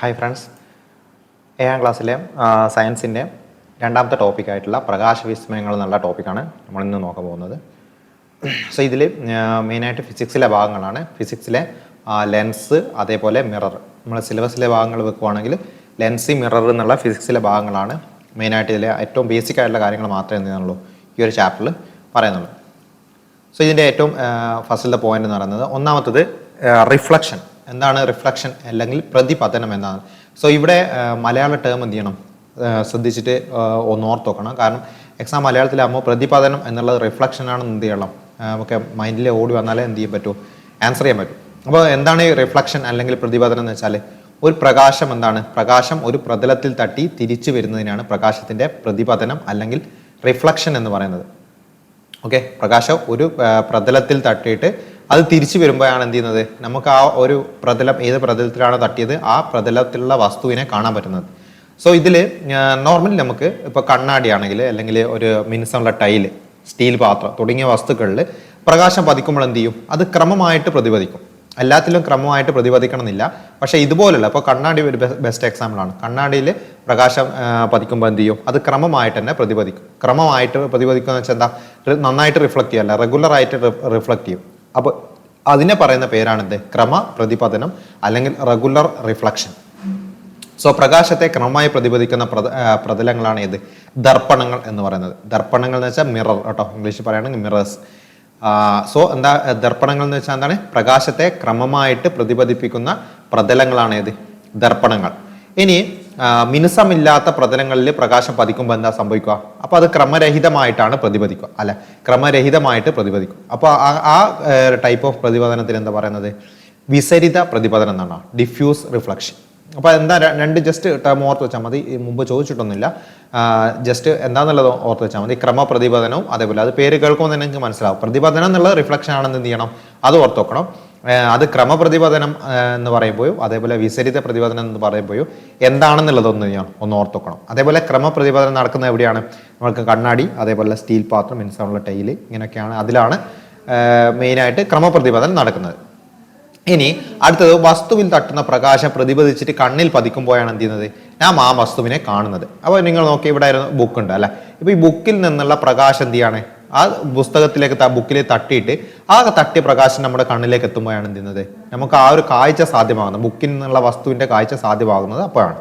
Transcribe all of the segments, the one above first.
Hi friends, 7ാം ക്ലാസ്സിലെ സയൻസിൻ്റെ രണ്ടാമത്തെ ടോപ്പിക്കായിട്ടുള്ള പ്രകാശവിസ്മയങ്ങൾ എന്നുള്ള ടോപ്പിക്കാണ് നമ്മളിന്ന് നോക്കാൻ പോകുന്നത്. സോ ഇതിൽ മെയിനായിട്ട് ഫിസിക്സിലെ ഭാഗങ്ങളാണ്. ഫിസിക്സിലെ ലെൻസ്, അതേപോലെ മിറർ. നമ്മൾ സിലബസിലെ ഭാഗങ്ങൾ വെക്കുവാണെങ്കിൽ ലെൻസ്, മിറർ എന്നുള്ള ഫിസിക്സിലെ ഭാഗങ്ങളാണ് മെയിനായിട്ട്. ഇതിലെ ഏറ്റവും ബേസിക് ആയിട്ടുള്ള കാര്യങ്ങൾ മാത്രമേ എന്ത് ചെയ്യുന്നുള്ളൂ ഈ ഒരു ചാപ്റ്ററിൽ പറയുന്നുള്ളൂ. സോ ഇതിൻ്റെ ഏറ്റവും ഫസ്റ്റിലത്തെ പോയിന്റ് എന്ന് പറയുന്നത്, ഒന്നാമത്തത് റിഫ്ലക്ഷൻ. എന്താണ് റിഫ്ലക്ഷൻ അല്ലെങ്കിൽ പ്രതിപതനം എന്നാണ്. സോ ഇവിടെ മലയാള ടേം എന്ത് ചെയ്യണം, ശ്രദ്ധിച്ചിട്ട് ഒന്ന് ഓർത്ത് വെക്കണം. കാരണം എക്സാം മലയാളത്തിലാകുമ്പോൾ പ്രതിപതനം എന്നുള്ളത് റിഫ്ലക്ഷൻ ആണെന്ന് എന്ത് ചെയ്യണം, നമുക്ക് മൈൻഡിൽ ഓടി വന്നാലേ എന്ത് ചെയ്യാൻ പറ്റൂ, ആൻസർ ചെയ്യാൻ പറ്റും. അപ്പോൾ എന്താണ് ഈ റിഫ്ലക്ഷൻ അല്ലെങ്കിൽ പ്രതിപതനം എന്ന് വെച്ചാൽ, ഒരു പ്രകാശം എന്താണ്, പ്രകാശം ഒരു പ്രതലത്തിൽ തട്ടി തിരിച്ചു വരുന്നതിനാണ് പ്രകാശത്തിൻ്റെ പ്രതിപതനം അല്ലെങ്കിൽ റിഫ്ലക്ഷൻ എന്ന് പറയുന്നത്. ഓക്കെ, പ്രകാശം ഒരു പ്രതലത്തിൽ തട്ടിയിട്ട് അത് തിരിച്ചു വരുമ്പോഴാണ് എന്ത് ചെയ്യുന്നത്, നമുക്ക് ആ ഒരു പ്രതലം ഏത് പ്രതലത്തിലാണ് തട്ടിയത് ആ പ്രതലത്തിലുള്ള വസ്തുവിനെ കാണാൻ പറ്റുന്നത്. സോ ഇതിൽ നോർമലി നമുക്ക് ഇപ്പോൾ കണ്ണാടിയാണെങ്കിൽ അല്ലെങ്കിൽ ഒരു മിനുസമുള്ള ടൈല്, സ്റ്റീൽ പാത്രം തുടങ്ങിയ വസ്തുക്കളിൽ പ്രകാശം പതിക്കുമ്പോൾ എന്ത് ചെയ്യും, അത് ക്രമമായിട്ട് പ്രതിപദിക്കും. എല്ലാത്തിലും ക്രമമായിട്ട് പ്രതിപദിക്കണം എന്നില്ല. പക്ഷേ ഇതുപോലുള്ള ഇപ്പോൾ കണ്ണാടി ഒരു ബെസ്റ്റ് എക്സാമ്പിളാണ്. കണ്ണാടിയിൽ പ്രകാശം പതിക്കുമ്പോൾ എന്ത് ചെയ്യും, അത് ക്രമമായിട്ട് തന്നെ പ്രതിപദിക്കും. ക്രമമായിട്ട് പ്രതിപദിക്കുക എന്ന് വെച്ചാൽ എന്താ, നന്നായിട്ട് റിഫ്ലക്ട് ചെയ്യല്ല, റെഗുലറായിട്ട് റിഫ്ലക്ട് ചെയ്യും. അപ്പോൾ അതിനെ പറയുന്ന പേരാണെന്ത്, ക്രമ പ്രതിപതനം അല്ലെങ്കിൽ റെഗുലർ റിഫ്ലക്ഷൻ. സോ പ്രകാശത്തെ ക്രമമായി പ്രതിപദിക്കുന്ന പ്രതലങ്ങളാണ് ഏത്, ദർപ്പണങ്ങൾ എന്ന് പറയുന്നത്. ദർപ്പണങ്ങൾ എന്ന് വെച്ചാൽ മിറർ കേട്ടോ, ഇംഗ്ലീഷിൽ പറയുകയാണെങ്കിൽ മിറേഴ്സ്. സോ എന്താ ദർപ്പണങ്ങൾ എന്ന് വെച്ചാൽ എന്താണ്, പ്രകാശത്തെ ക്രമമായിട്ട് പ്രതിപദിപ്പിക്കുന്ന പ്രതലങ്ങളാണ് ഏത്, ദർപ്പണങ്ങൾ. ഇനി മിനുസമില്ലാത്ത പ്രതലങ്ങളിൽ പ്രകാശം പതിക്കുമ്പോൾ എന്താ സംഭവിക്കുക, അപ്പോൾ അത് ക്രമരഹിതമായിട്ടാണ് പ്രതിപദിക്കുക, അല്ലെ, ക്രമരഹിതമായിട്ട് പ്രതിപദിക്കും. അപ്പോൾ ആ ടൈപ്പ് ഓഫ് പ്രതിപതനത്തിന് എന്താ പറയുന്നത്, വിസരിത പ്രതിപതനം എന്നാണ്, ഡിഫ്യൂസ് റിഫ്ലക്ഷൻ. അപ്പോൾ എന്താ രണ്ട് ജസ്റ്റ് ടേം ഓർത്ത് വെച്ചാൽ മതി, മുമ്പ് ചോദിച്ചിട്ടൊന്നുമില്ല, ജസ്റ്റ് എന്താണെന്നുള്ളത് ഓർത്ത് വെച്ചാൽ മതി. ക്രമപ്രതിപതനവും അതേപോലെ അത് പേര് കേൾക്കുമ്പോൾ തന്നെ നിങ്ങൾക്ക് മനസ്സിലാവും. പ്രതിപതനം എന്നുള്ളത് റിഫ്ലക്ഷൻ ആണെന്ന് എന്ത് ചെയ്യണം, അത് ഓർത്ത് വെക്കണം. അത് ക്രമപ്രതിപതനം എന്ന് പറയുമ്പോഴും അതേപോലെ വിസരിത പ്രതിപതനം എന്ന് പറയുമ്പോഴും എന്താണെന്നുള്ളത് ഒന്ന് ഓർത്ത് വെക്കണം. അതേപോലെ ക്രമപ്രതിപതനം നടക്കുന്നത് എവിടെയാണ്, നമ്മൾക്ക് കണ്ണാടി, അതേപോലെ സ്റ്റീൽ പാത്രം, മിനുസമുള്ള ടൈല്, ഇങ്ങനെയൊക്കെയാണ്, അതിലാണ് മെയിനായിട്ട് ക്രമപ്രതിപതനം നടക്കുന്നത്. ഇനി അടുത്തത്, വസ്തുവിൽ തട്ടുന്ന പ്രകാശം പ്രതിപദിച്ചിട്ട് കണ്ണിൽ പതിക്കുമ്പോഴാണ് എന്ത് ചെയ്യുന്നത്, നാം ആ വസ്തുവിനെ കാണുന്നത്. അപ്പോൾ നിങ്ങൾ നോക്കി, ഇവിടെ ബുക്ക് ഉണ്ട് അല്ലെ, ഇപ്പൊ ഈ ബുക്കിൽ നിന്നുള്ള പ്രകാശം എന്ത് ചെയ്യാണ്, ആ പുസ്തകത്തിലേക്ക് ബുക്കിലേക്ക് തട്ടിയിട്ട് ആ തട്ടിയ പ്രകാശം നമ്മുടെ കണ്ണിലേക്ക് എത്തുമ്പോഴാണ് എന്ത് ചെയ്യുന്നത്, നമുക്ക് ആ ഒരു കാഴ്ച സാധ്യമാകുന്നത്, ബുക്കിൽ നിന്നുള്ള വസ്തുവിന്റെ കാഴ്ച സാധ്യമാകുന്നത് അപ്പോഴാണ്.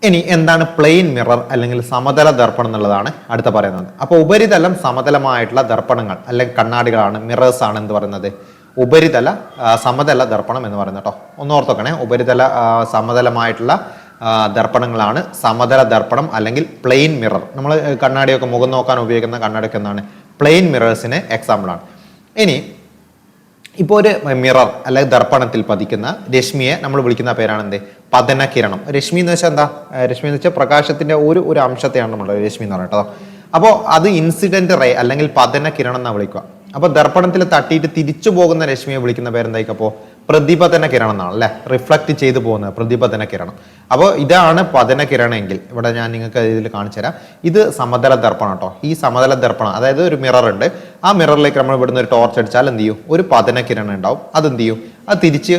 ഇനി എന്താണ് പ്ലെയിൻ മിറർ അല്ലെങ്കിൽ സമതല ദർപ്പണം എന്നുള്ളതാണ് അടുത്ത പറയുന്നത്. അപ്പോൾ ഉപരിതലം സമതലമായിട്ടുള്ള ദർപ്പണങ്ങൾ അല്ലെങ്കിൽ കണ്ണാടികളാണ് മിറേഴ്സ് ആണ് എന്ന് പറയുന്നത്. ഉപരിതല സമതല ദർപ്പണം എന്ന് പറയുന്നത് കേട്ടോ, ഒന്ന് ഓർത്തോക്കണേ. ഉപരിതല സമതലമായിട്ടുള്ള ദർപ്പണങ്ങളാണ് സമതല ദർപ്പണം അല്ലെങ്കിൽ പ്ലെയിൻ മിറർ. നമ്മൾ കണ്ണാടിയൊക്കെ മുഖം നോക്കാൻ ഉപയോഗിക്കുന്ന കണ്ണാടിയൊക്കെ എന്താണ്, പ്ലെയിൻ മിറേഴ്സിന് എക്സാമ്പിളാണ്. ഇനി ഇപ്പോൾ ഒരു മിറർ അല്ലെങ്കിൽ ദർപ്പണത്തിൽ പതിക്കുന്ന രശ്മിയെ നമ്മൾ വിളിക്കുന്ന പേരാണ് എന്ത്, പതനകിരണം. രശ്മി എന്ന് വെച്ചാൽ എന്താ, രശ്മി എന്ന് വെച്ചാൽ പ്രകാശത്തിന്റെ ഒരു അംശത്തെയാണ് നമ്മൾ രശ്മി എന്ന് പറയുന്നത്. അപ്പോൾ അത് ഇൻസിഡന്റ് റേ അല്ലെങ്കിൽ പതനകിരണം എന്നാണ് വിളിക്കുക. അപ്പൊ ദർപ്പണത്തിൽ തട്ടിയിട്ട് തിരിച്ചു പോകുന്ന രശ്മിയെ വിളിക്കുന്ന പേരെന്തായിരിക്കും, അപ്പോൾ പ്രതിപതന കിരണം എന്നാണ് അല്ലെ, റിഫ്ലക്ട് ചെയ്തു പോകുന്നത് പ്രതിപതന കിരണം. അപ്പോൾ ഇതാണ് പതന കിരണം എങ്കിൽ ഇവിടെ ഞാൻ നിങ്ങൾക്ക് ഇതിൽ കാണിച്ചു തരാം. ഇത് സമതല ദർപ്പണം കേട്ടോ. ഈ സമതല ദർപ്പണം, അതായത് ഒരു മിറർ ഉണ്ട്, ആ മിററിലേക്ക് നമ്മൾ ഇവിടുന്ന് ഒരു ടോർച്ച് അടിച്ചാൽ എന്ത് ചെയ്യും, ഒരു പതന കിരണം ഉണ്ടാവും. അത് എന്ത് ചെയ്യും, അത് തിരിച്ച്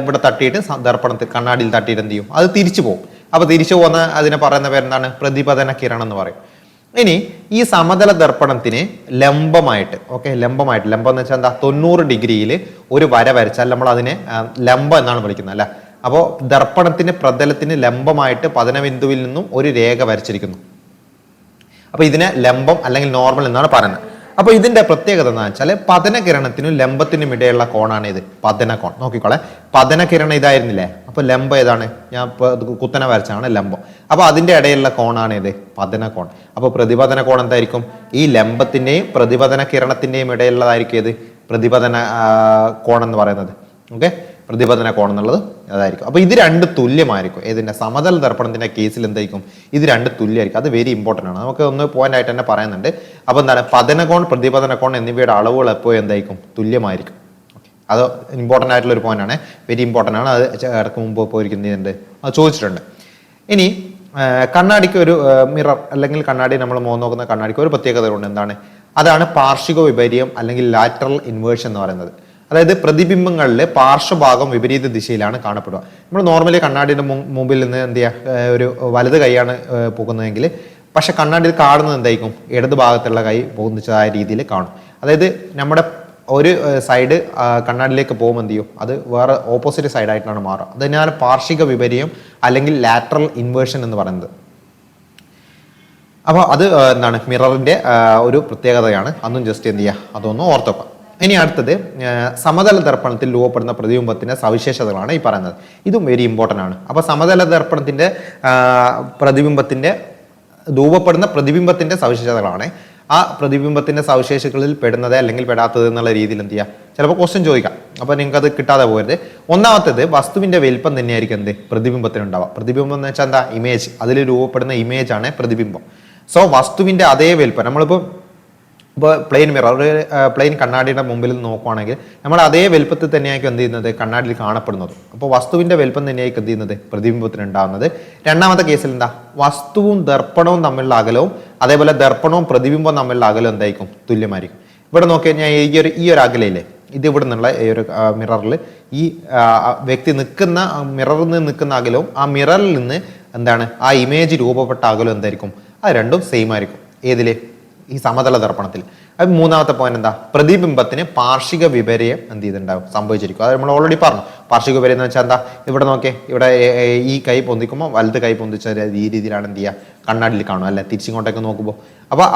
ഇവിടെ തട്ടിയിട്ട് ദർപ്പണത്തിൽ കണ്ണാടിയിൽ തട്ടിയിട്ട് എന്ത് ചെയ്യും, അത് തിരിച്ചു പോകും. അപ്പൊ തിരിച്ചു പോകുന്ന അതിനെ പറയുന്ന പേരെന്താണ്, പ്രതിപതന കിരണം എന്ന് പറയും. ഇനി ഈ സമതല ദർപ്പണത്തിന് ലംബമായിട്ട്, ലംബം എന്ന് വെച്ചാൽ എന്താ, 90 ഡിഗ്രിയിൽ ഒരു വര വരച്ചാൽ നമ്മൾ അതിനെ ലംബം എന്നാണ് വിളിക്കുന്നത് അല്ലെ. അപ്പോൾ ദർപ്പണത്തിന് പ്രതലത്തിന് ലംബമായിട്ട് പതനബിന്ദുവിൽ നിന്നും ഒരു രേഖ വരച്ചിരിക്കുന്നു. അപ്പൊ ഇതിനെ ലംബം അല്ലെങ്കിൽ നോർമൽ എന്നാണ് പറയുന്നത്. അപ്പൊ ഇതിന്റെ പ്രത്യേകത എന്താ വെച്ചാൽ, പതനകിരണത്തിനും ലംബത്തിനും ഇടയിലുള്ള കോണാണ് ഇത് പതനകോൺ. നോക്കിക്കോളെ, പതനകിരണം ഇതായിരുന്നില്ലേ, അപ്പൊ ലംബം ഏതാണ്, ഞാൻ കുത്തനെ വരച്ചാണ് ലംബം. അപ്പൊ അതിന്റെ ഇടയിലുള്ള കോണാണ് ഇത് പതനകോൺ. അപ്പൊ പ്രതിപതന കോൺ എന്തായിരിക്കും, ഈ ലംബത്തിന്റെയും പ്രതിപതന കിരണത്തിന്റെയും ഇടയിലുള്ളതായിരിക്കും ഇത് പ്രതിപതന കോൺ എന്ന് പറയുന്നത്. പ്രതിപതന കോൺ എന്നുള്ളത് അതായിരിക്കും. അപ്പൊ ഇത് രണ്ട് തുല്യമായിരിക്കും. ഇതിന്റെ സമതല ദർപ്പണത്തിന്റെ കേസിൽ എന്തായിരിക്കും, ഇത് രണ്ട് തുല്യമായിരിക്കും. അത് വെരി ഇമ്പോർട്ടൻ്റ് ആണ്, നമുക്ക് ഒന്ന് പോയിന്റ് ആയിട്ട് തന്നെ പറയുന്നുണ്ട്. അപ്പൊ എന്താണ്, പതനകോൺ പ്രതിപതന കോൺ എന്നിവയുടെ അളവുകൾ എപ്പോഴും എന്തായിരിക്കും, തുല്യമായിരിക്കും. അത് ഇമ്പോർട്ടൻ്റ് ആയിട്ടുള്ള ഒരു പോയിന്റ് ആണ്, വെരി ഇമ്പോർട്ടൻ്റ് ആണ്. അത് ഇടക്ക് മുമ്പ് പോയിരിക്കുന്നുണ്ട്, അത് ചോദിച്ചിട്ടുണ്ട്. ഇനി കണ്ണാടിക്ക് ഒരു മിറർ അല്ലെങ്കിൽ കണ്ണാടി നമ്മൾ മുഖം നോക്കുന്ന കണ്ണാടിക്ക് ഒരു പ്രത്യേകത ഉണ്ട്. എന്താണ്, അതാണ് പാർശ്വിക വിപര്യം അല്ലെങ്കിൽ ലാറ്ററൽ ഇൻവേർഷൻ എന്ന് പറയുന്നത്. അതായത് പ്രതിബിംബങ്ങളിൽ പാർശ്വഭാഗം വിപരീത ദിശയിലാണ് കാണപ്പെടുക. നമ്മൾ നോർമലി കണ്ണാടിയുടെ മുമ്പിൽ നിന്ന് എന്ത് ചെയ്യുക, ഒരു വലത് കൈയാണ് പോകുന്നതെങ്കിൽ പക്ഷെ കണ്ണാടിയിൽ കാണുന്നത് എന്തായിരിക്കും, ഇടത് ഭാഗത്തുള്ള കൈ പോകുന്നതായ രീതിയിൽ കാണും. അതായത് നമ്മുടെ ഒരു സൈഡ് കണ്ണാടിയിലേക്ക് പോകുമ്പോൾ എന്ത് ചെയ്യും, അത് വേറെ ഓപ്പോസിറ്റ് സൈഡായിട്ടാണ് മാറുക. അതിനാണ് പാർശ്വിക വിപര്യം അല്ലെങ്കിൽ ലാറ്ററൽ ഇൻവേർഷൻ എന്ന് പറയുന്നത്. അപ്പോൾ അത് എന്താണ് മിററിന്റെ ഒരു പ്രത്യേകതയാണ്. അതൊന്നും ജസ്റ്റ് എന്ത് ചെയ്യുക, അതൊന്നും ഓർത്തോക്കാം. ഇനി അടുത്തത് സമതല ദർപ്പണത്തിൽ രൂപപ്പെടുന്ന പ്രതിബിംബത്തിന്റെ സവിശേഷതകളാണ് ഈ പറയുന്നത്. ഇതും വെരി ഇമ്പോർട്ടൻ്റ് ആണ്. അപ്പോൾ സമതല ദർപ്പണത്തിന്റെ രൂപപ്പെടുന്ന പ്രതിബിംബത്തിന്റെ സവിശേഷതകളാണ്. ആ പ്രതിബിംബത്തിന്റെ സവിശേഷതകളിൽ പെടുന്നത് അല്ലെങ്കിൽ പെടാത്തത് എന്നുള്ള രീതിയിൽ എന്ത് ചെയ്യുക, ചിലപ്പോൾ ക്വസ്റ്റ്യൻ ചോദിക്കാം. അപ്പോൾ നിങ്ങൾക്ക് അത് കിട്ടാതെ പോകരുത്. ഒന്നാമത്തേത് വസ്തുവിന്റെ വലിപ്പം തന്നെയായിരിക്കും എന്ത് പ്രതിബിംബത്തിന് ഉണ്ടാവുക. പ്രതിബിംബം എന്ന് വെച്ചാൽ എന്താ, ഇമേജ്. അതിൽ രൂപപ്പെടുന്ന ഇമേജ് ആണ് പ്രതിബിംബം. സോ വസ്തുവിന്റെ അതേ വലിപ്പം നമ്മളിപ്പോൾ പ്ലെയിൻ മിറർ, പ്ലെയിൻ കണ്ണാടിയുടെ മുമ്പിൽ നോക്കുവാണെങ്കിൽ നമ്മൾ അതേ വലുപ്പത്തിൽ തന്നെയായിരിക്കും എന്ത് ചെയ്യുന്നത്, കണ്ണാടിയിൽ കാണപ്പെടുന്നത്. അപ്പോൾ വസ്തുവിന്റെ വലുപ്പം തന്നെയായിരിക്കും എന്ത് ചെയ്യുന്നത്, പ്രതിബിംബത്തിന് ഉണ്ടാകുന്നത്. രണ്ടാമത്തെ കേസിൽ എന്താ, വസ്തുവും ദർപ്പണവും തമ്മിലുള്ള അകലവും അതേപോലെ ദർപ്പണവും പ്രതിബിംബവും തമ്മിലുള്ള അകലവും എന്തായിരിക്കും, തുല്യമായിരിക്കും. ഇവിടെ നോക്കി കഴിഞ്ഞാൽ ഈ ഒരു അകലയില്ലേ, ഇത് ഇവിടെ നിന്നുള്ള ഈ ഒരു മിററിൽ ഈ വ്യക്തി നിൽക്കുന്ന മിററിൽ നിന്ന് നിൽക്കുന്ന അകലവും ആ മിററിൽ നിന്ന് എന്താണ് ആ ഇമേജ് രൂപപ്പെട്ട അകലവും എന്തായിരിക്കും, അത് രണ്ടും സെയിം ആയിരിക്കും. ഏതില്, ഈ സമതല ദർപ്പണത്തിൽ. അത് മൂന്നാമത്തെ പോയിന്റ് എന്താ, പ്രതിബിംബത്തിന് പാർശ്വിക വിപര്യം എന്ത് ചെയ്തിട്ടുണ്ടാവും, സംഭവിച്ചിരിക്കും. അത് നമ്മൾ ഓൾറെഡി പറഞ്ഞു. പാർശ്വിക വിപര്യം എന്ന് വെച്ചാൽ എന്താ, ഇവിടെ നോക്കിയേ, ഇവിടെ ഈ കൈ പൊന്തിക്കുമ്പോൾ വലത് കൈ പൊന്തിച്ച ഈ രീതിയിലാണ് എന്ത് ചെയ്യുക, കണ്ണാടിയിൽ കാണും അല്ലെ, തിരിച്ചിങ്ങോട്ടേക്ക് നോക്കുമ്പോൾ. അപ്പോൾ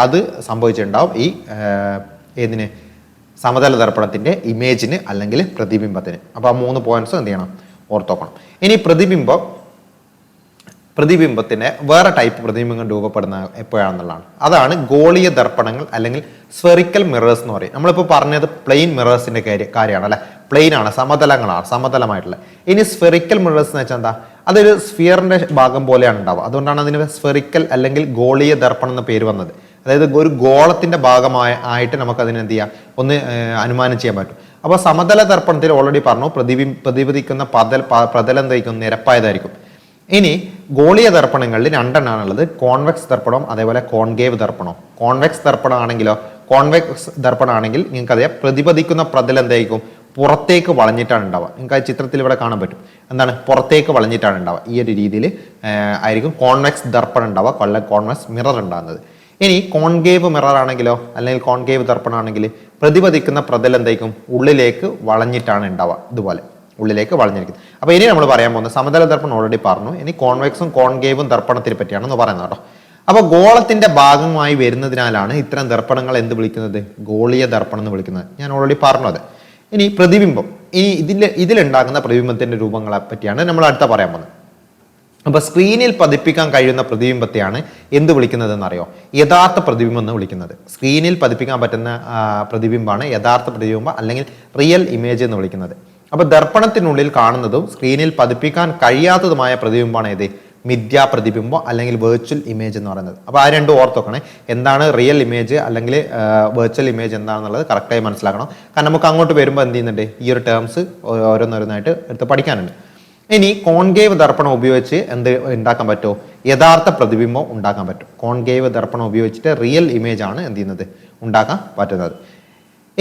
അത് സംഭവിച്ചിട്ടുണ്ടാവും ഈ ഏതിന്, സമതല ദർപ്പണത്തിന്റെ ഇമേജിന് അല്ലെങ്കിൽ പ്രതിബിംബത്തിന്. അപ്പോൾ ആ 3 പോയിന്റ്സ് എന്ത് ചെയ്യണം, ഓർത്തോക്കണം. ഇനി പ്രതിബിംബത്തിന് വേറെ ടൈപ്പ് പ്രതിബിംബങ്ങൾ രൂപപ്പെടുന്ന എപ്പോഴാണെന്നുള്ളതാണ്. അതാണ് ഗോളീയ ദർപ്പണങ്ങൾ അല്ലെങ്കിൽ സ്ഫെറിക്കൽ മിറേഴ്സ് എന്ന് പറയും. നമ്മളിപ്പോൾ പറഞ്ഞത് പ്ലെയിൻ മിറേഴ്സിന്റെ കാര്യമാണ് അല്ലെ, പ്ലെയിൻ ആണ്, സമതലമായിട്ടുള്ള. ഇനി സ്ഫെറിക്കൽ മിറേഴ്സ് എന്ന് വെച്ചാൽ എന്താ, അതൊരു സ്ഫിയറിന്റെ ഭാഗം പോലെയാണ് ഉണ്ടാവുക. അതുകൊണ്ടാണ് അതിന് സ്ഫെറിക്കൽ അല്ലെങ്കിൽ ഗോളീയ ദർപ്പണം എന്ന പേര് വന്നത്. അതായത് ഒരു ഗോളത്തിന്റെ ഭാഗമായിട്ട് നമുക്ക് അതിനെ എന്ത് ചെയ്യാം, ഒന്ന് അനുമാനം ചെയ്യാൻ പറ്റും. അപ്പോൾ സമതല ദർപ്പണത്തിൽ ഓൾറെഡി പറഞ്ഞു, പ്രതിപദിക്കുന്ന പ്രതലം എന്തായിരിക്കും, നിരപ്പായതായിരിക്കും. ഇനി ഗോളീയ ദർപ്പണങ്ങളിൽ 2 എണ്ണാണുള്ളത്, കോൺവെക്സ് ദർപ്പണം അതേപോലെ കോൺകേവ് ദർപ്പണം. കോൺവെക്സ് ദർപ്പണം ആണെങ്കിൽ നിങ്ങൾക്ക് അറിയാം, പ്രതിപദിക്കുന്ന പ്രതലം എന്തായിരിക്കും, പുറത്തേക്ക് വളഞ്ഞിട്ടാണ് ഉണ്ടാവുക. നിങ്ങൾക്ക് ആ ചിത്രത്തിൽ ഇവിടെ കാണാൻ പറ്റും. എന്താണ്, പുറത്തേക്ക് വളഞ്ഞിട്ടാണ് ഉണ്ടാവുക. ഈ ഒരു രീതിയിൽ ആയിരിക്കും കോൺവെക്സ് ദർപ്പണം ഉണ്ടാവുക, കോൺവെക്സ് മിറർ ഉണ്ടാകുന്നത്. ഇനി കോൺകേവ് മിറർ ആണെങ്കിലോ അല്ലെങ്കിൽ കോൺകേവ് ദർപ്പണം ആണെങ്കിൽ പ്രതിപദിക്കുന്ന പ്രതലം എന്തായിരിക്കും, ഉള്ളിലേക്ക് വളഞ്ഞിട്ടാണ് ഉണ്ടാവുക, ഇതുപോലെ ഉള്ളിലേക്ക് വളഞ്ഞിരിക്കുന്നത്. അപ്പോൾ ഇനി നമ്മൾ പറയാൻ പോകുന്നത് സമതല ദർപ്പണം ഓൾറെഡി പറഞ്ഞു. ഇനി കോൺവെക്സും കോൺകേവും ദർപ്പണത്തിനെ പറ്റിയാണെന്ന് പറയുന്നത് കേട്ടോ. അപ്പോൾ ഗോളത്തിന്റെ ഭാഗമായി വരുന്നതിനാലാണ് ഇത്തരം ദർപ്പണങ്ങൾ എന്ത് വിളിക്കുന്നത്, ഗോളീയ ദർപ്പണം എന്ന് വിളിക്കുന്നത്. ഞാൻ ഓൾറെഡി പറഞ്ഞത്. ഇനി പ്രതിബിംബം, ഇനി ഇതിലുണ്ടാകുന്ന പ്രതിബിംബത്തിന്റെ രൂപങ്ങളെ പറ്റിയാണ് നമ്മൾ അടുത്ത പറയാൻ പോകുന്നത്. അപ്പൊ സ്ക്രീനിൽ പതിപ്പിക്കാൻ കഴിയുന്ന പ്രതിബിംബത്തെയാണ് എന്ത് വിളിക്കുന്നത് എന്നറിയോ, യഥാർത്ഥ പ്രതിബിംബം എന്ന് വിളിക്കുന്നത്. സ്ക്രീനിൽ പതിപ്പിക്കാൻ പറ്റുന്ന പ്രതിബിംബമാണ് യഥാർത്ഥ പ്രതിബിംബം അല്ലെങ്കിൽ റിയൽ ഇമേജ് എന്ന് വിളിക്കുന്നത്. അപ്പൊ ദർപ്പണത്തിനുള്ളിൽ കാണുന്നതും സ്ക്രീനിൽ പതിപ്പിക്കാൻ കഴിയാത്തതുമായ പ്രതിബിംബമാണ് ഏത്, മിഥ്യാ പ്രതിബിംബം അല്ലെങ്കിൽ വെർച്വൽ ഇമേജ് എന്ന് പറയുന്നത്. അപ്പോൾ ആ രണ്ടും ഓർത്തോക്കണേ. എന്താണ് റിയൽ ഇമേജ് അല്ലെങ്കിൽ വെർച്വൽ ഇമേജ് എന്താണെന്നുള്ളത് കറക്റ്റായി മനസ്സിലാക്കണം. കാരണം നമുക്ക് അങ്ങോട്ട് വരുമ്പോൾ എന്ത് ചെയ്യുന്നുണ്ട്, ഈ ഒരു ടേംസ് ഓരോന്നോരോന്നായിട്ട് എടുത്ത് പഠിക്കാനുണ്ട്. ഇനി കോൺകേവ് ദർപ്പണം ഉപയോഗിച്ച് എന്ത് ഉണ്ടാക്കാൻ പറ്റുമോ, യഥാർത്ഥ പ്രതിബിംബം ഉണ്ടാക്കാൻ പറ്റും. കോൺകേവ് ദർപ്പണം ഉപയോഗിച്ചിട്ട് റിയൽ ഇമേജ് ആണ് എന്ത് ചെയ്യുന്നത്, ഉണ്ടാക്കാൻ പറ്റുന്നത്.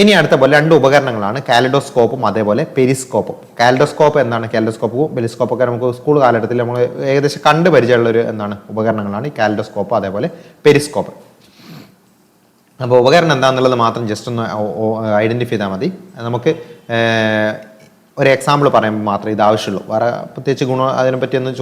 ഇനി അടുത്ത പോലെ 2 ഉപകരണങ്ങളാണ്, കാലിഡോസ്കോപ്പും അതേപോലെ പെരിസ്കോപ്പും. കാലിഡോസ്കോപ്പ് എന്താണ്, കാലിഡോസ്കോപ്പും പെരിസ്കോപ്പും ഒക്കെ നമുക്ക് സ്കൂൾ കാലഘട്ടത്തിൽ നമ്മൾ ഏകദേശം കണ്ടു പരിചയമുള്ള ഒരു ഉപകരണങ്ങളാണ് ഈ കാലിഡോസ്കോപ്പ് അതേപോലെ പെരിസ്കോപ്പ്. അപ്പോൾ ഉപകരണം എന്താണെന്നുള്ളത് മാത്രം ജസ്റ്റ് ഒന്ന് ഐഡന്റിഫൈ ചെയ്താൽ മതി. നമുക്ക് ഒരു എക്സാമ്പിൾ പറയുമ്പോൾ മാത്രമേ ഇത് ആവശ്യമുള്ളൂ. വേറെ പ്രത്യേകിച്ച് ഗുണം അതിനെപ്പറ്റിയൊന്നും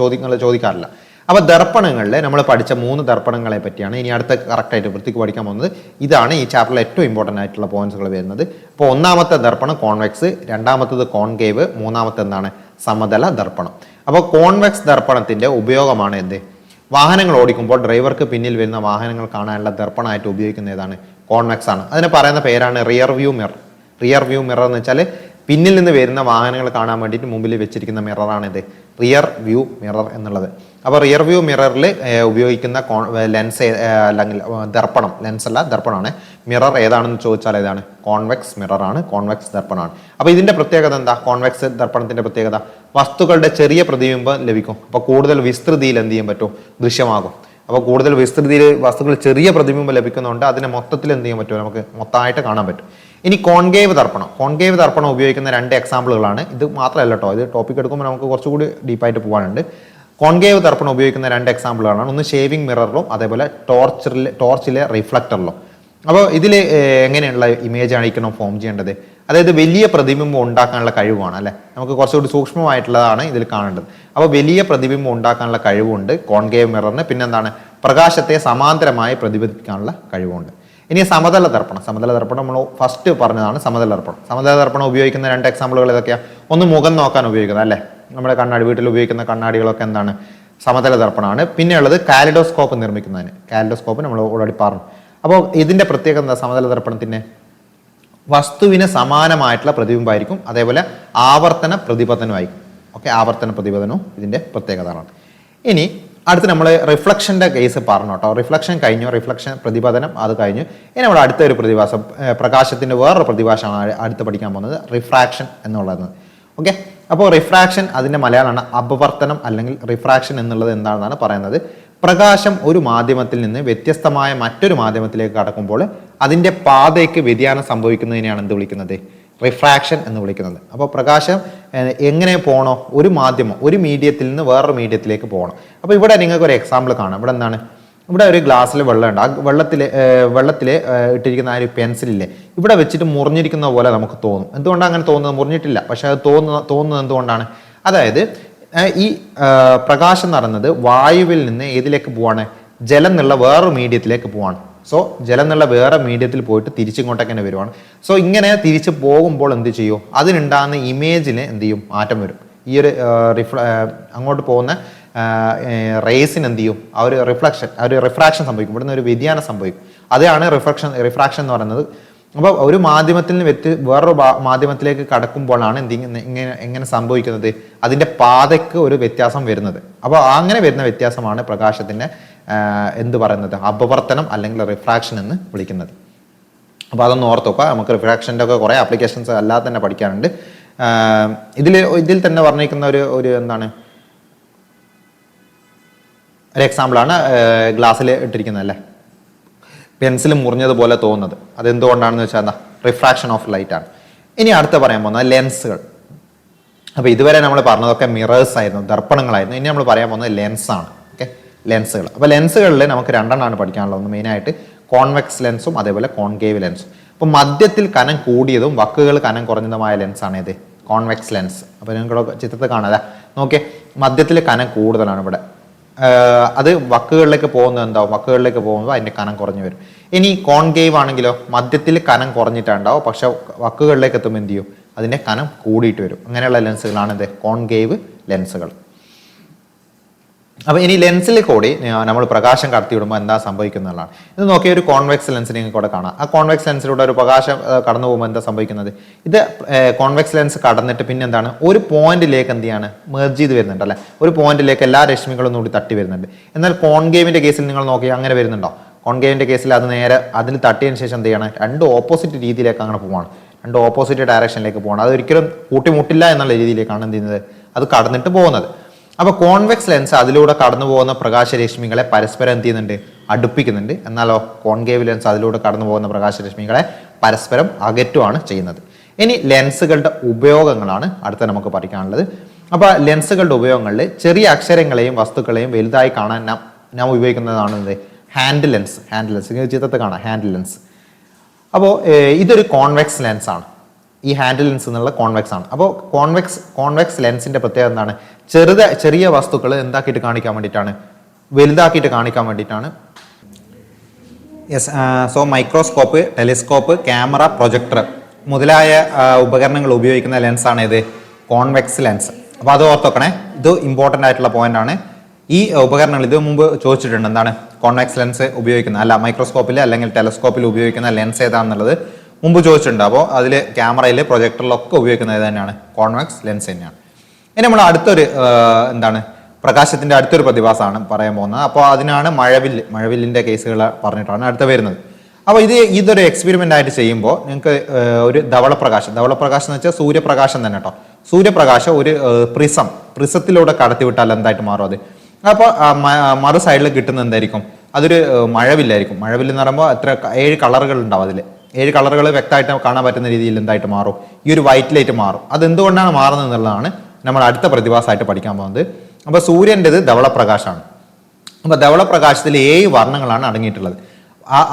ചോദിക്കാറില്ല. അപ്പോൾ ദർപ്പണങ്ങളിൽ നമ്മൾ പഠിച്ച 3 ദർപ്പണങ്ങളെ പറ്റിയാണ് ഇനി അടുത്ത കറക്റ്റായിട്ട് വൃത്തിക്ക് പഠിക്കാൻ പോകുന്നത്. ഇതാണ് ഈ ചാപ്റ്ററിൽ ഏറ്റവും ഇമ്പോർട്ടൻ്റ് ആയിട്ടുള്ള പോയിന്റ്സുകൾ വരുന്നത്. അപ്പോൾ ഒന്നാമത്തെ ദർപ്പണം കോൺവെക്സ്, രണ്ടാമത്തത് കോൺകേവ്, മൂന്നാമത്തെ എന്താണ്, സമതല ദർപ്പണം. അപ്പോൾ കോൺവെക്സ് ദർപ്പണത്തിന്റെ ഉപയോഗമാണ് എന്ത്, വാഹനങ്ങൾ ഓടിക്കുമ്പോൾ ഡ്രൈവർക്ക് പിന്നിൽ വരുന്ന വാഹനങ്ങൾ കാണാനുള്ള ദർപ്പണമായിട്ട് ഉപയോഗിക്കുന്ന ഏതാണ്, കോൺവെക്സ് ആണ്. അതിന് പറയുന്ന പേരാണ് rear view mirror. Rear view mirror എന്ന് വെച്ചാൽ പിന്നിൽ നിന്ന് വരുന്ന വാഹനങ്ങൾ കാണാൻ വേണ്ടിയിട്ട് മുമ്പിൽ വെച്ചിരിക്കുന്ന മിററാണിത്, റിയർ വ്യൂ മിറർ എന്നുള്ളത്. അപ്പോൾ റിയർ വ്യൂ മിററിൽ ഉപയോഗിക്കുന്ന ലെൻസ് അല്ലെങ്കിൽ ദർപ്പണം, ലെൻസ് അല്ല ദർപ്പണമാണ്. മിറർ ഏതാണെന്ന് ചോദിച്ചാൽ ഏതാണ്, കോൺവെക്സ് മിററാണ്, കോൺവെക്സ് ദർപ്പണമാണ്. അപ്പോൾ ഇതിന്റെ പ്രത്യേകത എന്താ, കോൺവെക്സ് ദർപ്പണത്തിന്റെ പ്രത്യേകത വസ്തുക്കളുടെ ചെറിയ പ്രതിബിംബം ലഭിക്കും. അപ്പോൾ കൂടുതൽ വിസ്തൃതിയിൽ എന്ത് ചെയ്യാൻ പറ്റും, ദൃശ്യമാകും. അപ്പോൾ കൂടുതൽ വിസ്തൃതിയിൽ വസ്തുക്കൾ ചെറിയ പ്രതിബിംബം ലഭിക്കുന്നതുകൊണ്ട് അതിനെ മൊത്തത്തിൽ എന്ത് ചെയ്യാൻ പറ്റും, നമുക്ക് മൊത്തമായിട്ട് കാണാൻ പറ്റും. ഇനി കോൺകേവ് ദർപ്പണം ഉപയോഗിക്കുന്ന 2 എക്സാമ്പിളുകളാണ്. ഇത് മാത്രമല്ല കേട്ടോ, ഇത് ടോപ്പിക് എടുക്കുമ്പോൾ നമുക്ക് കുറച്ചുകൂടി ഡീപ്പായിട്ട് പോകാനുണ്ട്. കോൺകേവ് ദർപ്പണം ഉപയോഗിക്കുന്ന 2 എക്സാമ്പിളുകളാണ്. ഒന്ന് ഷേവിംഗ് മിററിലും അതേപോലെ ടോർച്ചിലെ റിഫ്ലക്ടറിലും. അപ്പോൾ ഇതിൽ എങ്ങനെയുള്ള ഇമേജ് ആയിരിക്കണം ഫോം ചെയ്യേണ്ടത്? അതായത് വലിയ പ്രതിബിംബം ഉണ്ടാക്കാനുള്ള കഴിവാണ് അല്ലെ, നമുക്ക് കുറച്ചുകൂടി സൂക്ഷ്മമായിട്ടുള്ളതാണ് ഇതിൽ കാണേണ്ടത്. അപ്പോൾ വലിയ പ്രതിബിംബം ഉണ്ടാക്കാനുള്ള കഴിവുണ്ട് കോൺകേവ് മിററിന്. പിന്നെന്താണ്, പ്രകാശത്തെ സമാന്തരമായി പ്രതിഫലിപ്പിക്കാനുള്ള കഴിവുണ്ട്. ഇനി സമതല ദർപ്പണം നമ്മൾ ഫസ്റ്റ് പറഞ്ഞതാണ്. സമതല ദർപ്പണം ഉപയോഗിക്കുന്ന 2 എക്സാമ്പിളുകൾ ഏതൊക്കെയാണ്? ഒന്ന് മുഖം നോക്കാൻ ഉപയോഗിക്കുന്നത് അല്ലെ, നമ്മുടെ കണ്ണാടി, വീട്ടിൽ ഉപയോഗിക്കുന്ന കണ്ണാടികളൊക്കെ എന്താണ്, സമതല ദർപ്പണമാണ്. പിന്നെ ഉള്ളത് കാലിഡോസ്കോപ്പ് നിർമ്മിക്കുന്നതിന്. കാലിഡോസ്കോപ്പ് നമ്മൾ ഓൾറെഡി പറഞ്ഞു. അപ്പോൾ ഇതിന്റെ പ്രത്യേകത എന്താ? സമതല ദർപ്പണത്തിന്റെ വസ്തുവിന് സമാനമായിട്ടുള്ള പ്രതിബിംബമായിരിക്കും, അതേപോലെ ആവർത്തന പ്രതിപതനമായിരിക്കും. ഓക്കെ, ആവർത്തന പ്രതിപതനവും ഇതിന്റെ പ്രത്യേകതയാണ്. ഇനി അടുത്ത് നമ്മൾ റിഫ്ലക്ഷന്റെ കേസ് പറഞ്ഞു കേട്ടോ. റിഫ്ലക്ഷൻ കഴിഞ്ഞു, റിഫ്ലക്ഷൻ പ്രതിപതനം അത് കഴിഞ്ഞു. ഇനി നമ്മൾ അടുത്ത ഒരു പ്രതിഭാസം, പ്രകാശത്തിന്റെ വേറൊരു പ്രതിഭാസമാണ് അടുത്ത് പഠിക്കാൻ പോകുന്നത്, റിഫ്രാക്ഷൻ എന്നുള്ളത്. ഓക്കെ, അപ്പോൾ റിഫ്രാക്ഷൻ അതിന്റെ മലയാളമാണ് അപവർത്തനം അല്ലെങ്കിൽ റിഫ്രാക്ഷൻ എന്നുള്ളത് എന്താണെന്നാണ് പറയുന്നത്. പ്രകാശം ഒരു മാധ്യമത്തിൽ നിന്ന് വ്യത്യസ്തമായ മറ്റൊരു മാധ്യമത്തിലേക്ക് കടക്കുമ്പോൾ അതിന്റെ പാതയ്ക്ക് വ്യതിയാനം സംഭവിക്കുന്നതിനെയാണ് എന്ത് വിളിക്കുന്നത്? റിഫ്രാക്ഷൻ എന്ന് വിളിക്കുന്നത്. അപ്പോൾ പ്രകാശം എങ്ങനെ പോകണോ, ഒരു മാധ്യമം ഒരു മീഡിയത്തിൽ നിന്ന് വേറൊരു മീഡിയത്തിലേക്ക് പോകണം. അപ്പോൾ ഇവിടെ നിങ്ങൾക്ക് ഒരു എക്സാമ്പിൾ കാണാം. ഇവിടെ എന്താണ്, ഇവിടെ ഒരു ഗ്ലാസ്സിൽ വെള്ളമുണ്ട്. ആ വെള്ളത്തിൽ ഇട്ടിരിക്കുന്ന ആ ഒരു പെൻസിലില്ലേ, ഇവിടെ വെച്ചിട്ട് മുറിഞ്ഞിരിക്കുന്ന പോലെ നമുക്ക് തോന്നും. എന്തുകൊണ്ടാണ് അങ്ങനെ തോന്നുന്നത്? മുറിഞ്ഞിട്ടില്ല, പക്ഷെ അത് തോന്നുന്നത് എന്തുകൊണ്ടാണ്? അതായത് ഈ പ്രകാശം എന്ന് പറയുന്നത് വായുവിൽ നിന്ന് ഏതിലേക്ക് പോവാണ്? ജലം എന്നുള്ള വേറൊരു മീഡിയത്തിലേക്ക് പോവാണ്. സോ ജലം എന്നുള്ള വേറെ മീഡിയത്തിൽ പോയിട്ട് തിരിച്ചിങ്ങോട്ടൊക്കെ തന്നെ വരുവാണ്. സോ ഇങ്ങനെ തിരിച്ച് പോകുമ്പോൾ എന്ത് ചെയ്യും? അതിനുണ്ടാകുന്ന ഇമേജിന് എന്ത് ചെയ്യും? മാറ്റം വരും. ഈ ഒരു അങ്ങോട്ട് പോകുന്ന റേസിന് എന്ത് ചെയ്യും? ആ ഒരു റിഫ്രാക്ഷൻ സംഭവിക്കും. ഇവിടുന്ന് ഒരു വ്യതിയാനം സംഭവിക്കും. അതാണ് റിഫ്രാക്ഷൻ എന്ന് പറയുന്നത്. അപ്പോൾ ഒരു മാധ്യമത്തിൽ നിന്ന് വേറൊരു മാധ്യമത്തിലേക്ക് കടക്കുമ്പോഴാണ് എങ്ങനെ സംഭവിക്കുന്നത്? അതിന്റെ പാതയ്ക്ക് ഒരു വ്യത്യാസം വരുന്നത്. അപ്പോൾ അങ്ങനെ വരുന്ന വ്യത്യാസമാണ് പ്രകാശത്തിന്റെ എന്ത് പറയുന്നത്? അപവർത്തനം അല്ലെങ്കിൽ റിഫ്രാക്ഷൻ എന്ന് വിളിക്കുന്നത്. അപ്പോൾ അതൊന്ന് ഓർത്ത് നോക്കുക. നമുക്ക് റിഫ്രാക്ഷൻ്റെ ഒക്കെ കുറേ ആപ്ലിക്കേഷൻസ് അല്ലാതെ തന്നെ പഠിക്കാനുണ്ട്. ഇതിൽ തന്നെ പറഞ്ഞിരിക്കുന്ന ഒരു എന്താണ്, ഒരു എക്സാമ്പിളാണ് ഗ്ലാസ്സിൽ ഇട്ടിരിക്കുന്നത് അല്ലേ, പെൻസിൽ മുറിഞ്ഞതുപോലെ തോന്നുന്നത്. അതെന്തുകൊണ്ടാണെന്ന് വെച്ചാൽ എന്താ? റിഫ്രാക്ഷൻ ഓഫ് ലൈറ്റ് ആണ്. ഇനി അടുത്ത പറയാൻ പോകുന്നത് ലെൻസുകൾ. അപ്പോൾ ഇതുവരെ നമ്മൾ പറഞ്ഞതൊക്കെ മിറേഴ്സ് ആയിരുന്നു, ദർപ്പണങ്ങളായിരുന്നു. ഇനി നമ്മൾ പറയാൻ പോകുന്നത് ലെൻസാണ്. ഓക്കെ, ലെൻസുകൾ. അപ്പോൾ ലെൻസുകളിൽ നമുക്ക് 2 എണ്ണമാണ് പഠിക്കാനുള്ളത്. ഒന്ന് മെയിനായിട്ട് കോൺവെക്സ് ലെൻസും അതേപോലെ കോൺകേവ് ലെൻസും. അപ്പോൾ മധ്യത്തിൽ കനം കൂടിയതും വക്കുകൾ കനം കുറഞ്ഞതുമായ ലെൻസാണ് ഇത് കോൺവെക്സ് ലെൻസ്. അപ്പോൾ നിങ്ങൾക്ക് ചിത്രത്തിൽ കാണാതെ നോക്കിയേ, മധ്യത്തിൽ കനം കൂടുതലാണ് ഇവിടെ. അത് വക്കുകളിലേക്ക് പോകുന്നത് എന്താവും? വക്കുകളിലേക്ക് പോകുമ്പോൾ അതിന്റെ കനം കുറഞ്ഞു വരും. ഇനി കോൺകേവ് ആണെങ്കിലോ മധ്യത്തിൽ കനം കുറഞ്ഞിട്ടുണ്ടാവും, പക്ഷെ വക്കുകളിലേക്ക് എത്തുമ്പോൾ എന്ത് ചെയ്യും? അതിന്റെ കനം കൂടിയിട്ട് വരും. അങ്ങനെയുള്ള ലെൻസുകളാണ് ഇത് കോൺകേവ് ലെൻസുകൾ. അപ്പോൾ ഇനി ലെൻസിൽ കൂടി നമ്മൾ പ്രകാശം കടത്തി വിടുമ്പോൾ എന്താ സംഭവിക്കുന്നതാണ്. ഇത് നോക്കിയ ഒരു കോൺവെക്സ് ലെൻസ് നിങ്ങൾക്ക് ഇവിടെ കാണാം. ആ കോൺവെക്സ് ലെൻസിലൂടെ ഒരു പ്രകാശം കടന്നു പോകുമ്പോൾ എന്താ സംഭവിക്കുന്നത്? ഇത് കോൺവെക്സ് ലെൻസ് കടന്നിട്ട് പിന്നെ എന്താണ്, ഒരു പോയിന്റിലേക്ക് എന്ത് ചെയ്യാണ്? മെർജ് ചെയ്ത് വരുന്നുണ്ട് അല്ലെ, ഒരു പോയിന്റിലേക്ക് എല്ലാ രശ്മികളും കൂടി തട്ടി വരുന്നുണ്ട്. എന്നാൽ കോൺകേവിന്റെ കേസിൽ നിങ്ങൾ നോക്കിയാൽ അങ്ങനെ വരുന്നുണ്ടോ? കോൺകേവിന്റെ കേസിൽ അത് നേരെ അതിൽ തട്ടിയതിനു ശേഷം എന്ത് ചെയ്യണം? 2 ഓപ്പോസിറ്റ് രീതിയിലേക്ക് അങ്ങനെ പോവാണ്, 2 ഓപ്പോസിറ്റ് ഡയറക്ഷനിലേക്ക് പോകണം. അതൊരിക്കലും കൂട്ടിമുട്ടില്ല എന്നുള്ള രീതിയിലേക്കാണ് എന്ത് ചെയ്യുന്നത്? അത് കടന്നിട്ട് പോകുന്നത്. അപ്പോൾ കോൺവെക്സ് ലെൻസ് അതിലൂടെ കടന്നു പോകുന്ന പ്രകാശരശ്മികളെ പരസ്പരം എന്ത് ചെയ്യുന്നുണ്ട്? അടുപ്പിക്കുന്നുണ്ട്. എന്നാലോ കോൺകേവ് ലെൻസ് അതിലൂടെ കടന്നു പോകുന്ന പ്രകാശരശ്മികളെ പരസ്പരം അകറ്റുകയാണ് ചെയ്യുന്നത്. ഇനി ലെൻസുകളുടെ ഉപയോഗങ്ങളാണ് അടുത്ത നമുക്ക് പഠിക്കാനുള്ളത്. അപ്പോൾ ലെൻസുകളുടെ ഉപയോഗങ്ങളിൽ ചെറിയ അക്ഷരങ്ങളെയും വസ്തുക്കളെയും വലുതായി കാണാൻ നാം ഉപയോഗിക്കുന്നതാണ് ഹാൻഡ് ലെൻസ്. ചിത്രത്തിൽ കാണാം ഹാൻഡ് ലെൻസ്. അപ്പോൾ ഇതൊരു കോൺവെക്സ് ലെൻസ് ആണ്. ഈ ഹാൻഡ് ലെൻസ് എന്നുള്ള കോൺവെക്സ് ആണ്. അപ്പോൾ കോൺവെക്സ് ലെൻസിന്റെ പ്രത്യേകത എന്താണ്? ചെറിയ വസ്തുക്കൾ എന്താക്കിയിട്ട് കാണിക്കാൻ വേണ്ടിയിട്ടാണ്? വലുതാക്കിയിട്ട് കാണിക്കാൻ വേണ്ടിയിട്ടാണ്. So microscope, telescope, camera, projector മുതലായ ഉപകരണങ്ങൾ ഉപയോഗിക്കുന്ന ലെൻസാണ് ഇത് കോൺവെക്സ് ലെൻസ്. അപ്പോൾ അത് ഓർത്തോക്കണേ, ഇത് ഇമ്പോർട്ടൻ്റ് ആയിട്ടുള്ള പോയിന്റ് ആണ്. ഈ ഉപകരണങ്ങൾ ഇത് മുമ്പ് ചോദിച്ചിട്ടുണ്ട്, എന്താണ് കോൺവെക്സ് ലെൻസ് ഉപയോഗിക്കുന്ന, അല്ല മൈക്രോസ്കോപ്പിൽ അല്ലെങ്കിൽ ടെലിസ്കോപ്പിൽ ഉപയോഗിക്കുന്ന ലെൻസ് ഏതാണെന്നുള്ളത് മുമ്പ് ചോദിച്ചിട്ടുണ്ട്. അപ്പോൾ അതിൽ ക്യാമറയിൽ പ്രൊജക്ടറിലൊക്കെ ഉപയോഗിക്കുന്നത് തന്നെയാണ് കോൺവെക്സ് ലെൻസ് തന്നെയാണ്. ഇനി നമ്മൾ അടുത്തൊരു എന്താണ് പ്രകാശത്തിന്റെ അടുത്തൊരു പ്രതിഭാസമാണ് പറയാൻ പോകുന്നത്. അപ്പോൾ അതിനാണ് മഴവില്ലിന്റെ കേസുകൾ പറഞ്ഞിട്ടാണ് അടുത്ത വരുന്നത്. അപ്പോൾ ഇതൊരു എക്സ്പെരിമെന്റ് ആയിട്ട് ചെയ്യുമ്പോൾ നിങ്ങൾക്ക് ഒരു ധവളപ്രകാശം എന്ന് വെച്ചാൽ സൂര്യപ്രകാശം തന്നെ കേട്ടോ. സൂര്യപ്രകാശം ഒരു പ്രിസത്തിലൂടെ കടത്തിവിട്ടാൽ എന്തായിട്ട് മാറും അത്? അപ്പോൾ മറു സൈഡിൽ കിട്ടുന്ന എന്തായിരിക്കും? അതൊരു മഴവില്ലായിരിക്കും. മഴവില്ലെന്ന് പറയുമ്പോൾ 7 കളറുകൾ ഉണ്ടാവും അതിൽ. 7 കളറുകൾ വ്യക്തമായിട്ട് കാണാൻ പറ്റുന്ന രീതിയിൽ എന്തായിട്ട് മാറും, ഈ ഒരു വൈറ്റ് ലൈറ്റ് മാറും. അതെന്തുകൊണ്ടാണ് മാറുന്നത് എന്നുള്ളതാണ് നമ്മൾ അടുത്ത പ്രതിഭാസമായിട്ട് പഠിക്കാൻ പോകുന്നത്. അപ്പോൾ സൂര്യൻ്റെത് ധവളപ്രകാശമാണ്. അപ്പോൾ ധവളപ്രകാശത്തിൽ 7 വർണ്ണങ്ങളാണ് അടങ്ങിയിട്ടുള്ളത്.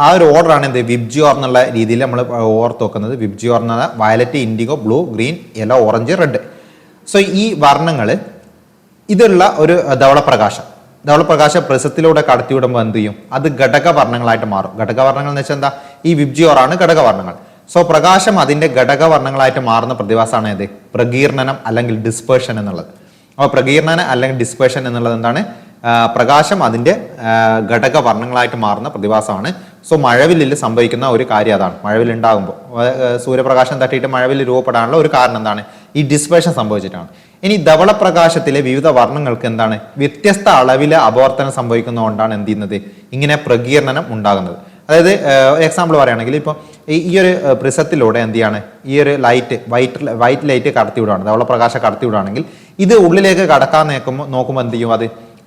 ആ ഒരു ഓർഡറാണ് എന്ത് വിബ്ജിയോർ എന്നുള്ള രീതിയിൽ നമ്മൾ ഓർത്ത് വെക്കുന്നത്. വിബ്ജിയോർ എന്ന് പറഞ്ഞാൽ violet, IndiGo, blue, green, yellow, orange, red. So ഈ വർണ്ണങ്ങൾ ഇതുള്ള ഒരു ധവളപ്രകാശം പ്രിസത്തിലൂടെ കടത്തിവിടുമ്പോൾ എന്ത് ചെയ്യും, അത് ഘടകവർണ്ണങ്ങളായിട്ട് മാറും. ഘടകവർണ്ണങ്ങൾ എന്ന് വെച്ചാൽ എന്താ, ഈ വിബ്ജിയോറാണ് ഘടകവർണ്ണങ്ങൾ. സോ പ്രകാശം അതിന്റെ ഘടകവർണ്ണങ്ങളായിട്ട് മാറുന്ന പ്രതിഭാസമാണ് ഏത്, പ്രകീർണനം അല്ലെങ്കിൽ ഡിസ്പേർഷൻ എന്നുള്ളത്. അപ്പോൾ പ്രകീർണനം അല്ലെങ്കിൽ ഡിസ്പേർഷൻ എന്നുള്ളത് എന്താണ്, പ്രകാശം അതിന്റെ ഘടകവർണ്ണങ്ങളായിട്ട് മാറുന്ന പ്രതിഭാസമാണ്. സോ മഴവില്ലിൽ സംഭവിക്കുന്ന ഒരു കാര്യം അതാണ്. മഴവിൽ ഉണ്ടാകുമ്പോൾ സൂര്യപ്രകാശം തട്ടിയിട്ട് മഴവിൽ രൂപപ്പെടാനുള്ള ഒരു കാരണം എന്താണ്, ഈ ഡിസ്പേർഷൻ സംഭവിച്ചിട്ടാണ്. ഇനി ധവളപ്രകാശത്തിലെ വിവിധ വർണ്ണങ്ങൾക്ക് എന്താണ്, വ്യത്യസ്ത അളവിലെ അപവർത്തനം സംഭവിക്കുന്നതുകൊണ്ടാണ് എന്ത് ചെയ്യുന്നത്, ഇങ്ങനെ പ്രകീർണനം ഉണ്ടാകുന്നത്. അതായത് എക്സാമ്പിൾ പറയുകയാണെങ്കിൽ ഇപ്പോൾ ഈ ഒരു പ്രിസത്തിലൂടെ എന്ത് ചെയ്യാണ്, ഈ ഒരു വൈറ്റ് ലൈറ്റ് കടത്തിവിടുകയാണ്, ധവളപ്രകാശം കടത്തിവിടുകയാണെങ്കിൽ ഇത് ഉള്ളിലേക്ക് കടക്കാൻ നോക്കുമ്പോൾ എന്ത് ചെയ്യും,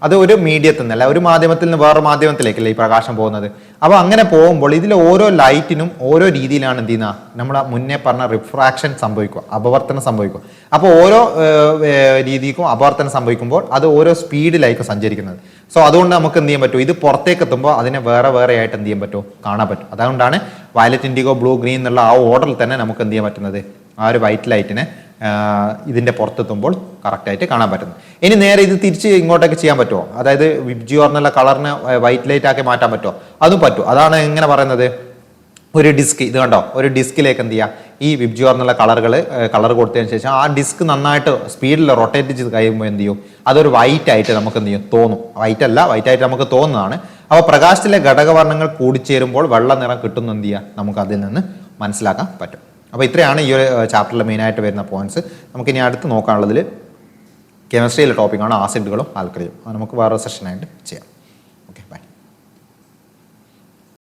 അത് ഒരു മീഡിയത്തിൽ നിന്നല്ല, ഒരു മാധ്യമത്തിൽ നിന്ന് വേറെ മാധ്യമത്തിലേക്കല്ലേ ഈ പ്രകാശം പോകുന്നത്. അപ്പോൾ അങ്ങനെ പോകുമ്പോൾ ഇതിൽ ഓരോ ലൈറ്റിനും ഓരോ രീതിയിലാണ് എന്ത് ചെയ്യുന്നത്, നമ്മൾ മുന്നേ പറഞ്ഞ റിഫ്രാക്ഷൻ സംഭവിക്കുക, അപവർത്തനം സംഭവിക്കുക. അപ്പോൾ ഓരോ രീതിക്കും അപവർത്തനം സംഭവിക്കുമ്പോൾ അത് ഓരോ സ്പീഡിലായിരിക്കും സഞ്ചരിക്കുന്നത്. സോ അതുകൊണ്ട് നമുക്ക് എന്ത് ചെയ്യാൻ പറ്റും, ഇത് പുറത്തേക്ക് എത്തുമ്പോൾ അതിനെ വേറെ ആയിട്ട് എന്ത് ചെയ്യാൻ പറ്റുമോ, കാണാൻ പറ്റും. അതുകൊണ്ടാണ് വയലറ്റ്, ഇൻഡിഗോ, ബ്ലൂ, ഗ്രീൻ എന്നുള്ള ആ ഓർഡറിൽ തന്നെ നമുക്ക് എന്ത് ചെയ്യാൻ പറ്റുന്നത്, ആ ഒരു വൈറ്റ് ലൈറ്റിനെ ഇതിന്റെ പുറത്തെത്തുമ്പോൾ കറക്റ്റായിട്ട് കാണാൻ പറ്റുന്നു. ഇനി നേരെ ഇത് തിരിച്ച് ഇങ്ങോട്ടേക്ക് ചെയ്യാൻ പറ്റുമോ, അതായത് വിബ്ജിയോർ എന്നുള്ള കളറിനെ വൈറ്റ് ലൈറ്റ് ആക്കി മാറ്റാൻ പറ്റുമോ, അതും പറ്റും. അതാണ് എങ്ങനെ പറയുന്നത്, ഒരു ഡിസ്ക്, ഇത് കണ്ടോ, ഒരു ഡിസ്കിലേക്ക് എന്ത് ചെയ്യുക, ഈ വിബ്ജിയോർ എന്നുള്ള കളർ കൊടുത്തതിന് ശേഷം ആ ഡിസ്ക് നന്നായിട്ട് സ്പീഡിൽ റൊട്ടേറ്റ് ചെയ്ത് കഴിയുമ്പോൾ എന്ത് ചെയ്യും, അതൊരു വൈറ്റ് ആയിട്ട് നമുക്ക് എന്ത് ചെയ്യും, തോന്നും. വൈറ്റ് ആയിട്ട് നമുക്ക് തോന്നുന്നതാണ്. അപ്പോൾ പ്രകാശത്തിലെ ഘടകവർണ്ണങ്ങൾ കൂടിച്ചേരുമ്പോൾ വെള്ള നിറം കിട്ടുന്ന എന്ത് ചെയ്യുക, നമുക്ക് അതിൽ നിന്ന് മനസ്സിലാക്കാൻ പറ്റും. അപ്പോൾ ഇത്രയാണ് ഈ ഒരു ചാപ്റ്ററിൽ മെയിനായിട്ട് വരുന്ന പോയിന്റ്സ്. നമുക്കിനി അടുത്ത് നോക്കാനുള്ളതിൽ കെമിസ്ട്രിയിലെ ടോപ്പിക്കാണ് ആസിഡുകളും ആൽക്കലിയും. അത് നമുക്ക് വേറെ സെഷനായിട്ട് ചെയ്യാം.